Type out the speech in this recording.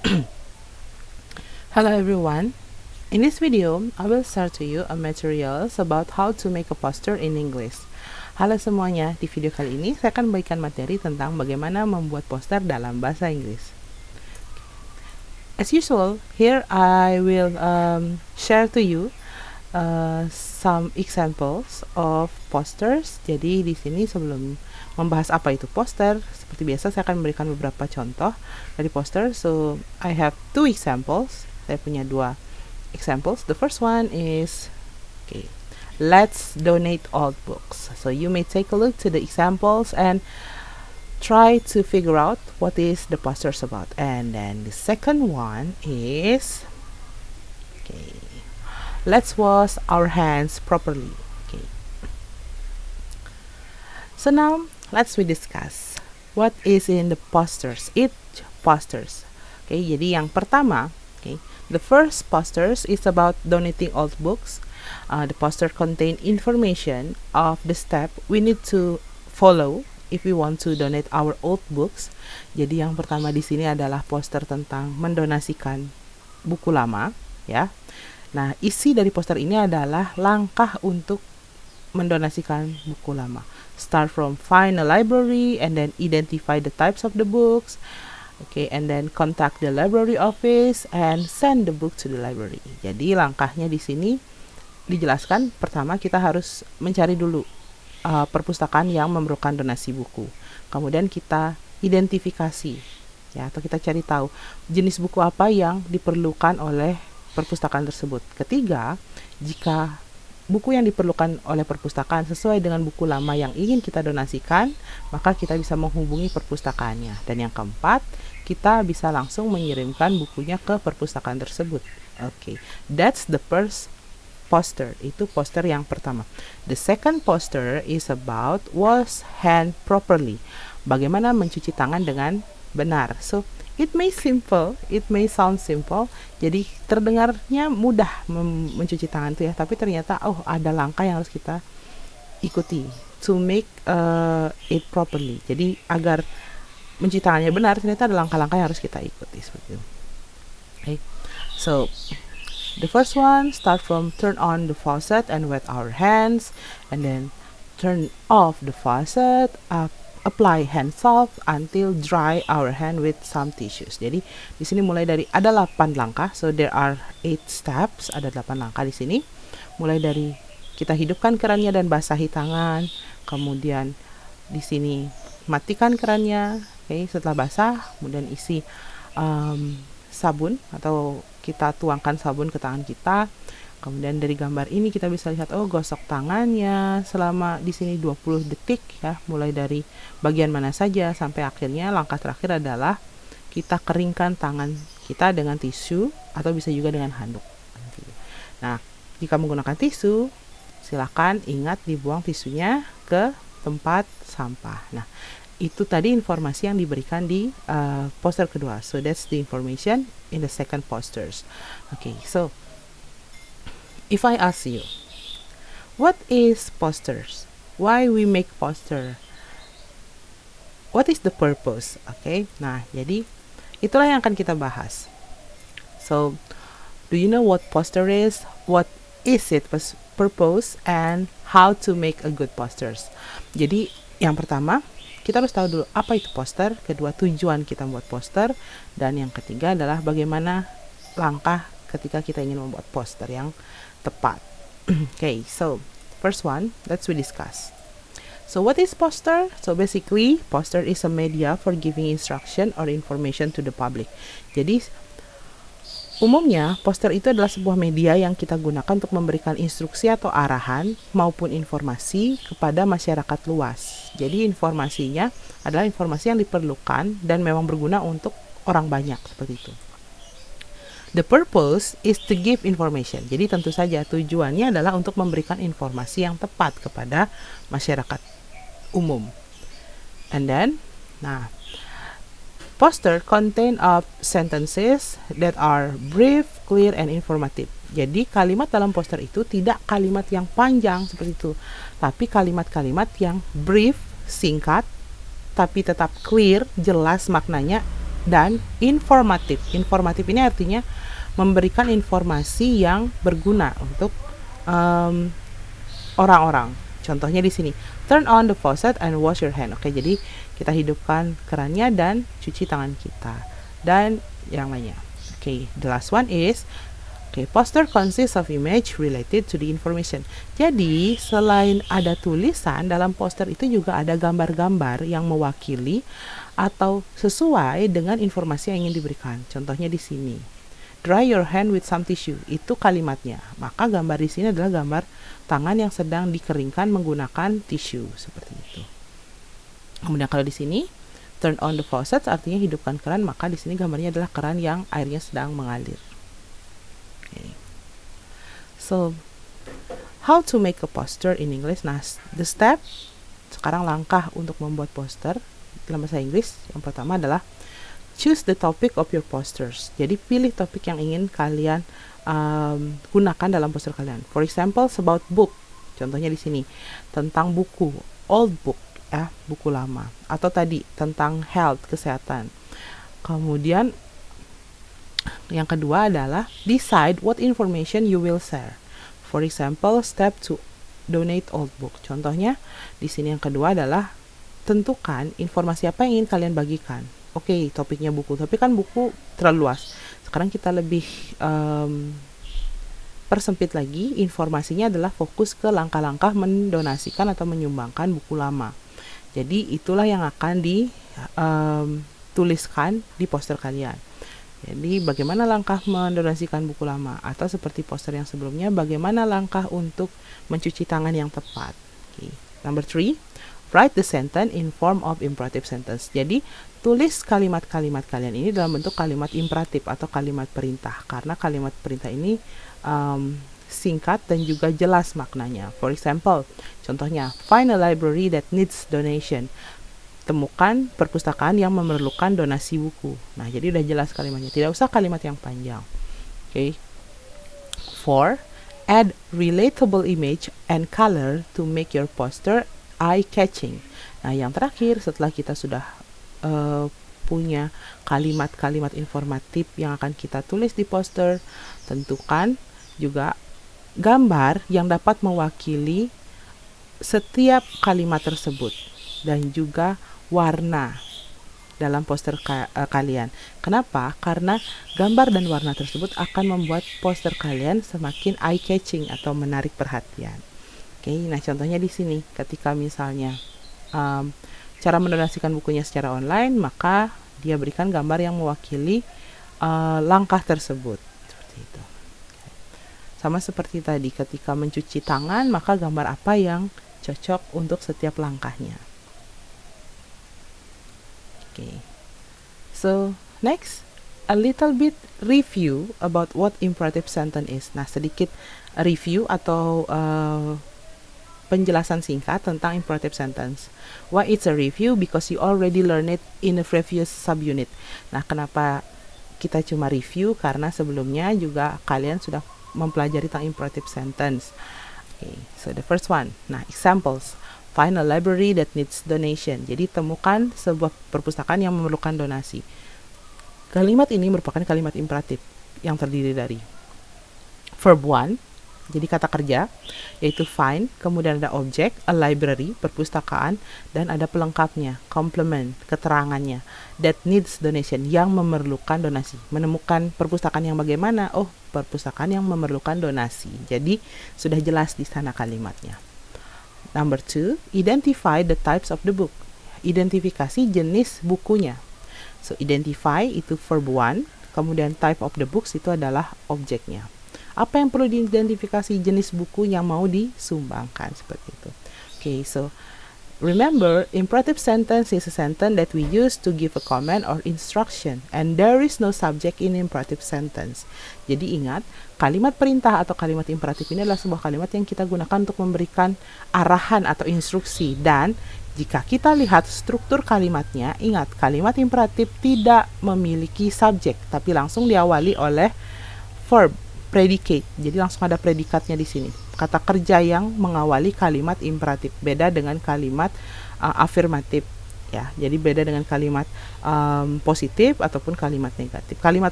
Hello everyone. In this video, I will share to you a materials about how to make a poster in English. Halo semuanya, di video kali ini saya akan memberikan materi tentang bagaimana membuat poster dalam bahasa Inggris. As usual, here I will share to you some examples of posters. Jadi di sini sebelum membahas apa itu poster, seperti biasa saya akan memberikan beberapa contoh dari poster. So I have two examples. Saya punya dua examples. The first one is let's donate old books. So you may take a look to the examples and try to figure out what is the posters about. And then the second one is let's wash our hands properly. So now let's discuss what is in the posters. Each posters. Jadi yang pertama, the first posters is about donating old books. The poster contain information of the step we need to follow if we want to donate our old books. Jadi yang pertama di sini adalah poster tentang mendonasikan buku lama, ya. Nah, isi dari poster ini adalah langkah untuk mendonasikan buku lama. Start from find a library and then identify the types of the books. And then contact the library office and send the book to the library. Jadi langkahnya di sini dijelaskan, pertama kita harus mencari dulu perpustakaan yang memerlukan donasi buku. Kemudian kita identifikasi, ya, atau kita cari tahu jenis buku apa yang diperlukan oleh perpustakaan tersebut. Ketiga, jika buku yang diperlukan oleh perpustakaan sesuai dengan buku lama yang ingin kita donasikan, maka kita bisa menghubungi perpustakaannya. Dan yang keempat, kita bisa langsung mengirimkan bukunya ke perpustakaan tersebut. That's the first poster. Itu poster yang pertama. The second poster is about wash hand properly. Bagaimana mencuci tangan dengan benar. So, it may sound simple. Jadi terdengarnya mudah mencuci tangan tuh ya, tapi ternyata ada langkah yang harus kita ikuti to make it properly. Jadi agar mencuci tangannya benar, ternyata ada langkah-langkah yang harus kita ikuti seperti itu. So the first one, start from turn on the faucet and wet our hands, and then turn off the faucet, apply hand soap until dry our hand with some tissues. Jadi di sini mulai dari ada 8 langkah. So there are 8 steps, ada 8 langkah di sini. Mulai dari kita hidupkan kerannya dan basahi tangan. Kemudian di sini matikan kerannya. Setelah basah, kemudian isi sabun atau kita tuangkan sabun ke tangan kita. Kemudian dari gambar ini kita bisa lihat gosok tangannya selama di sini 20 detik ya, mulai dari bagian mana saja sampai akhirnya langkah terakhir adalah kita keringkan tangan kita dengan tisu atau bisa juga dengan handuk. Nah, jika menggunakan tisu, silakan ingat dibuang tisunya ke tempat sampah. Nah, itu tadi informasi yang diberikan di poster kedua. So that's the information in the second posters. So if I ask you, what is posters? Why we make poster? What is the purpose? Nah, jadi itulah yang akan kita bahas. So, do you know what poster is? What is its purpose and how to make a good posters? Jadi, yang pertama, kita harus tahu dulu apa itu poster, kedua tujuan kita membuat poster, dan yang ketiga adalah bagaimana langkah ketika kita ingin membuat poster yang tepat. So first one, let's discuss. So what is poster? So basically, poster is a media for giving instruction or information to the public. Jadi umumnya poster itu adalah sebuah media yang kita gunakan untuk memberikan instruksi atau arahan maupun informasi kepada masyarakat luas. Jadi informasinya adalah informasi yang diperlukan dan memang berguna untuk orang banyak, seperti itu. The purpose is to give information. Jadi tentu saja tujuannya adalah untuk memberikan informasi yang tepat kepada masyarakat umum. And then, poster contain of sentences that are brief, clear, and informative. Jadi kalimat dalam poster itu tidak kalimat yang panjang seperti itu, tapi kalimat-kalimat yang brief, singkat, tapi tetap clear, jelas maknanya, dan informatif. Informatif ini artinya memberikan informasi yang berguna untuk orang-orang. Contohnya di sini, turn on the faucet and wash your hand. Oke, jadi kita hidupkan kerannya dan cuci tangan kita. Dan yang lainnya. Oke, the last one is, poster consists of image related to the information. Jadi, selain ada tulisan, dalam poster itu juga ada gambar-gambar yang mewakili atau sesuai dengan informasi yang ingin diberikan. Contohnya di sini. Dry your hand with some tissue. Itu kalimatnya. Maka gambar di sini adalah gambar tangan yang sedang dikeringkan menggunakan tisu seperti itu. Kemudian kalau di sini turn on the faucet artinya hidupkan keran, maka di sini gambarnya adalah keran yang airnya sedang mengalir. Okay. So, how to make a poster in English? Nah, the step sekarang langkah untuk membuat poster dalam bahasa Inggris yang pertama adalah choose the topic of your posters. Jadi pilih topik yang ingin kalian gunakan dalam poster kalian. For example, about book. Contohnya di sini tentang buku, old book, buku lama. Atau tadi tentang health, kesehatan. Kemudian yang kedua adalah decide what information you will share. For example, step to donate old book. Contohnya di sini yang kedua adalah tentukan informasi apa yang ingin kalian bagikan. Oke, topiknya buku, tapi kan buku terlalu luas. Sekarang kita lebih persempit lagi, informasinya adalah fokus ke langkah-langkah mendonasikan atau menyumbangkan buku lama. Jadi itulah yang akan dituliskan di poster kalian. Jadi bagaimana langkah mendonasikan buku lama, atau seperti poster yang sebelumnya, bagaimana langkah untuk mencuci tangan yang tepat. Okay. Number 3, write the sentence in form of imperative sentence. Jadi tulis kalimat-kalimat kalian ini dalam bentuk kalimat imperatif atau kalimat perintah, karena kalimat perintah ini singkat dan juga jelas maknanya. For example, contohnya, find a library that needs donation. Temukan perpustakaan yang memerlukan donasi buku. Nah, jadi udah jelas kalimatnya. Tidak usah kalimat yang panjang. Okay. 4, add relatable image and color to make your poster eye-catching. Nah, yang terakhir, setelah kita sudah punya kalimat-kalimat informatif yang akan kita tulis di poster, tentukan juga gambar yang dapat mewakili setiap kalimat tersebut dan juga warna dalam poster kalian. Kenapa? Karena gambar dan warna tersebut akan membuat poster kalian semakin eye-catching atau menarik perhatian. Oke, nah contohnya di sini, ketika misalnya cara mendonasikan bukunya secara online, maka dia berikan gambar yang mewakili langkah tersebut. Seperti itu. Sama seperti tadi, ketika mencuci tangan, maka gambar apa yang cocok untuk setiap langkahnya. Okay. So, next, a little bit review about what imperative sentence is. Nah, sedikit review atau penjelasan singkat tentang imperative sentence. Why it's a review? Because you already learned it in the previous subunit. Nah, kenapa kita cuma review? Karena sebelumnya juga kalian sudah mempelajari tentang imperative sentence. Okay, so the first one. Nah, examples. Find a library that needs donation. Jadi temukan sebuah perpustakaan yang memerlukan donasi. Kalimat ini merupakan kalimat imperatif yang terdiri dari verb 1, jadi kata kerja, yaitu find, kemudian ada objek, a library, perpustakaan, dan ada pelengkapnya, complement, keterangannya, that needs donation, yang memerlukan donasi. Menemukan perpustakaan yang bagaimana? Oh, perpustakaan yang memerlukan donasi. Jadi sudah jelas di sana kalimatnya. Number 2, identify the types of the book. Identifikasi jenis bukunya. So, identify itu verb 1, kemudian type of the books itu adalah objeknya. Apa yang perlu diidentifikasi? Jenis buku yang mau disumbangkan, seperti itu. Okay, so remember, imperative sentence is a sentence that we use to give a command or instruction, and there is no subject in imperative sentence. Jadi ingat, kalimat perintah atau kalimat imperatif ini adalah sebuah kalimat yang kita gunakan untuk memberikan arahan atau instruksi, dan jika kita lihat struktur kalimatnya, ingat, kalimat imperatif tidak memiliki subjek, tapi langsung diawali oleh verb, predicate. Jadi langsung ada predikatnya di sini. Kata kerja yang mengawali kalimat imperatif. Beda dengan kalimat afirmatif. ya. Jadi beda dengan kalimat positif ataupun kalimat negatif. Kalimat